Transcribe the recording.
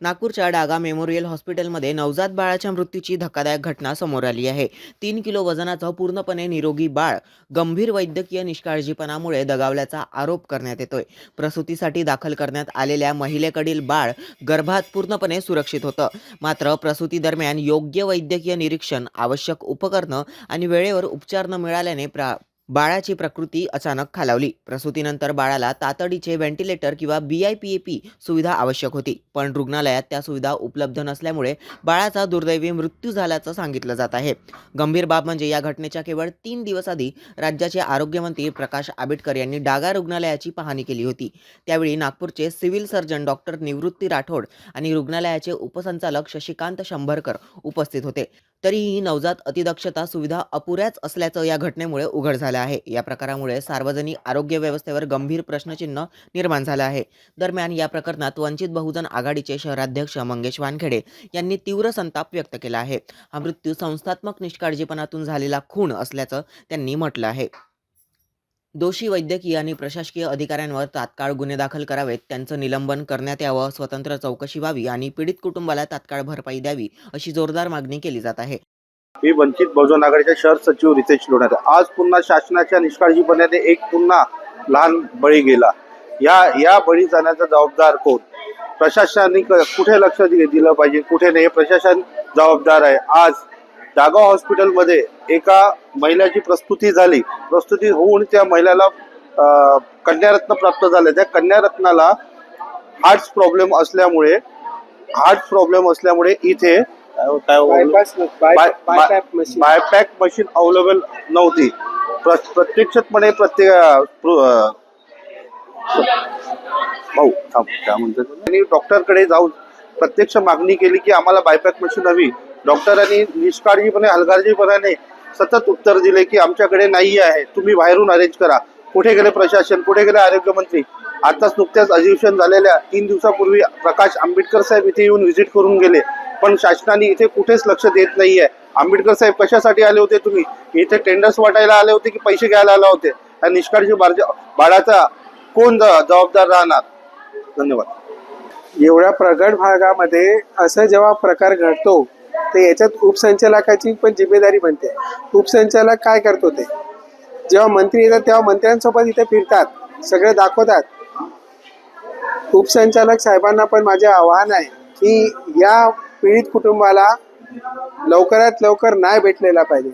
नागपूरच्या डागा मेमोरियल हॉस्पिटलमध्ये नवजात बाळाच्या मृत्यूची धक्कादायक घटना समोर आली आहे। 3 किलो वजनाचं पूर्णपणे निरोगी बाळ गंभीर वैद्यकीय निष्काळजीपणामुळे दगावल्याचा आरोप करण्यात येतोय। प्रसूतीसाठी दाखल करण्यात आलेल्या महिलेकडील बाळ गर्भात पूर्णपणे सुरक्षित होतं, मात्र प्रसूती दरम्यान योग्य वैद्यकीय निरीक्षण, आवश्यक उपकरणं आणि वेळेवर उपचार न मिळाल्याने बाळाची प्रकृती अचानक खालावली। प्रसूतीनंतर बाळाला तातडीचे व्हेंटिलेटर किंवा BIPAP सुविधा आवश्यक होती, पण रुग्णालयात त्या सुविधा उपलब्ध नसल्यामुळे बाळाचा दुर्दैवी मृत्यू झाल्याचं सांगितलं जात आहे। गंभीर बाब म्हणजे या घटनेच्या केवळ 3 दिवस आधी राज्याचे आरोग्यमंत्री प्रकाश आंबेडकर यांनी डागा रुग्णालयाची पाहणी केली होती। त्यावेळी नागपूरचे सिव्हिल सर्जन डॉक्टर निवृत्ती राठोड आणि रुग्णालयाचे उपसंचालक शशिकांत शंभरकर उपस्थित होते। तरीही नवजात अतिदक्षता सुविधा अपुऱ्याच असल्याचं या घटनेमुळे उघड झालं आहे। या प्रकारामुळे सार्वजनिक आरोग्य व्यवस्थेवर गंभीर प्रश्नचिन्ह निर्माण झालं आहे। दरम्यान या प्रकरणात वंचित बहुजन आघाडीचे शहराध्यक्ष मंगेश वानखेडे यांनी तीव्र संताप व्यक्त केला आहे। हा मृत्यू संस्थात्मक निष्काळजीपणातून झालेला खून असल्याचं त्यांनी म्हटलं आहे। दोषी वैद्यकीय आणि प्रशासकीय अधिकाऱ्यांवर तात्काळ गुन्हे दाखल करावेत, त्यांचं निलंबन करण्यात यावं, स्वतंत्र चौकशी व्हावी आणि पीडित कुटुंबाला तात्काळ भरपाई द्यावी, अशी जोरदार मागणी केली जात आहे। मी वंचित बहुजन आघाडीचे शहर सचिव रितेश लोणारे। आज पुन्हा शासनाच्या निष्काळजीपणाने एक पुन्हा लहान बळी गेला। या बळी जाण्याचा जबाबदार कोण? प्रशासनाने कुठे लक्ष दिलं पाहिजे, कुठे नाही, प्रशासन जबाबदार आहे। आज डागा हॉस्पिटलमध्ये एका महिलेची प्रसूती झाली। प्रसूती होऊन त्या महिलेला कन्यारत्न प्राप्त झाले। त्या कन्यारत्नाला हार्ट प्रॉब्लेम असल्यामुळे इथे बायपॅक मशीन अवेलेबल नव्हती। प्रत्यक्षपणे त्यांनी डॉक्टरकडे जाऊन प्रत्यक्ष मागणी केली की आम्हाला बायपॅक मशीन हवी। डॉक्टरांनी निष्काळजीपणे, हलगर्जीपणाने सतत उत्तर दिले की आमच्याकडे नाही आहे, तुम्ही बाहेरून अरेंज करा। कुठे गेले प्रशासन, कुठे गेले आरोग्यमंत्री? आताच नुकत्याच अधिवेशन झालेल्या 3 दिवसापूर्वी प्रकाश आंबेडकर साहेब इथे येऊन व्हिजिट करून गेले, पण शासनाने इथे कुठेच लक्ष देत नाहीये। आंबेडकर साहेब कशासाठी आले होते? तुम्ही इथे टेंडर्स वाटायला आले होते की पैसे घ्यायला आले होते? आणि निष्काळजी बाळाचा कोण जबाबदार राहणार? धन्यवाद। एवढ्या प्रगत भागामध्ये असं जेव्हा प्रकार घडतो ते याच्यात उपसंचालकाची पण जिम्मेदारी बनते। उपसंचालक काय करतो? ते जेव्हा मंत्री येतात तेव्हा मंत्र्यांसोबत इथे फिरतात, सगळे दाखवतात। उपसंचालक साहेबांना पण माझे आवाहन आहे की या पीडित कुटुंबाला लवकरात लवकर न्याय भेटलेला पाहिजे।